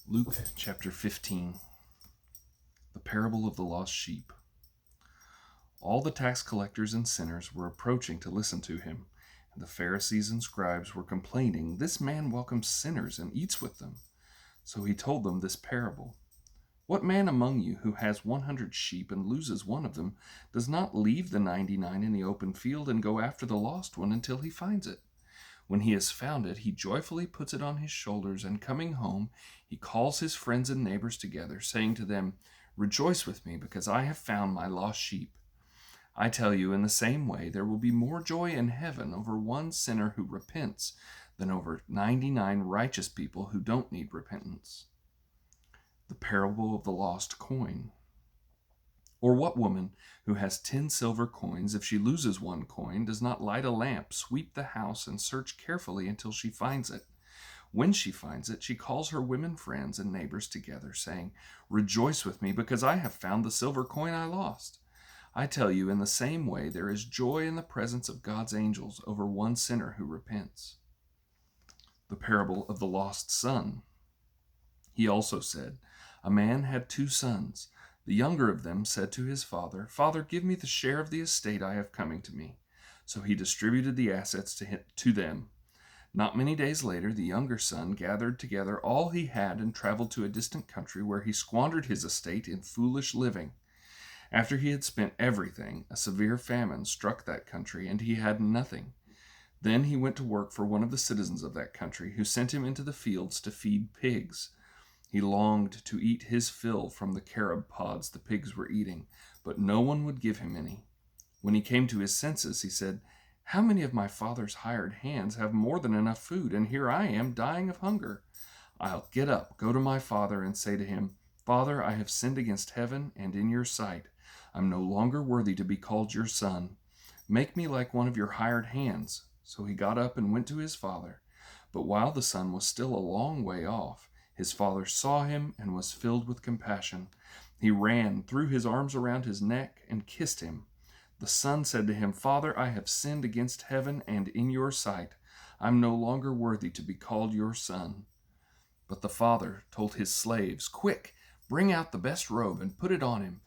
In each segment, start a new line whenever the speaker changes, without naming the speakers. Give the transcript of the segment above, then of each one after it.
Luke chapter 15, the parable of the lost sheep. All the tax collectors and sinners were approaching to listen to him, and the Pharisees and scribes were complaining, "This man welcomes sinners and eats with them." So he told them this parable. What man among you who has 100 sheep and loses one of them does not leave the 99 in the open field and go after the lost one until he finds it? When he has found it, he joyfully puts it on his shoulders, and coming home, he calls his friends and neighbors together, saying to them, "Rejoice with me, because I have found my lost sheep." I tell you, in the same way, there will be more joy in heaven over one sinner who repents than over 99 righteous people who don't need repentance. The parable of the lost coin. Or what woman who has 10 silver coins, if she loses one coin, does not light a lamp, sweep the house, and search carefully until she finds it? When she finds it, she calls her women friends and neighbors together, saying, "Rejoice with me, because I have found the silver coin I lost." I tell you, in the same way, there is joy in the presence of God's angels over one sinner who repents. The parable of the lost son. He also said, "A man had 2 sons. The younger of them said to his father, 'Father, give me the share of the estate I have coming to me.' So he distributed the assets to them. Not many days later, the younger son gathered together all he had and traveled to a distant country, where he squandered his estate in foolish living. After he had spent everything, a severe famine struck that country, and he had nothing. Then he went to work for one of the citizens of that country, who sent him into the fields to feed pigs. He longed to eat his fill from the carob pods the pigs were eating, but no one would give him any. When he came to his senses, he said, 'How many of my father's hired hands have more than enough food, and here I am dying of hunger? I'll get up, go to my father, and say to him, Father, I have sinned against heaven and in your sight. I'm no longer worthy to be called your son. Make me like one of your hired hands.' So he got up and went to his father. But while the son was still a long way off, his father saw him and was filled with compassion. He ran, threw his arms around his neck, and kissed him. The son said to him, 'Father, I have sinned against heaven and in your sight. I'm no longer worthy to be called your son.' But the father told his slaves, 'Quick, bring out the best robe and put it on him.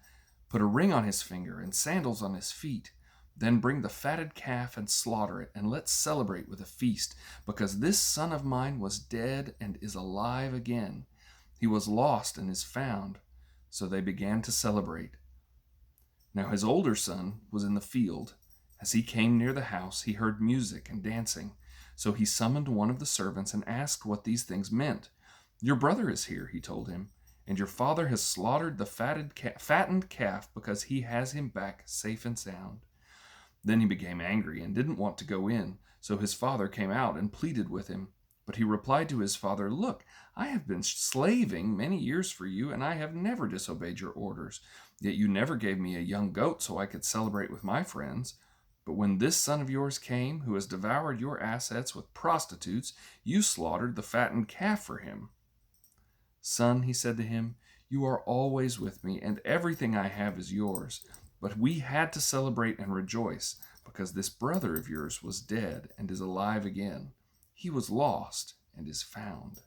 Put a ring on his finger and sandals on his feet. Then bring the fatted calf and slaughter it, and let's celebrate with a feast, because this son of mine was dead and is alive again. He was lost and is found.' So they began to celebrate. Now his older son was in the field. As he came near the house, he heard music and dancing. So he summoned one of the servants and asked what these things meant. 'Your brother is here,' he told him, 'and your father has slaughtered the fattened calf because he has him back safe and sound.' Then he became angry and didn't want to go in, so his father came out and pleaded with him. But he replied to his father, 'Look, I have been slaving many years for you, and I have never disobeyed your orders. Yet you never gave me a young goat so I could celebrate with my friends. But when this son of yours came, who has devoured your assets with prostitutes, you slaughtered the fattened calf for him.' 'Son,' he said to him, 'you are always with me, and everything I have is yours. But we had to celebrate and rejoice, because this brother of yours was dead and is alive again. He was lost and is found.'"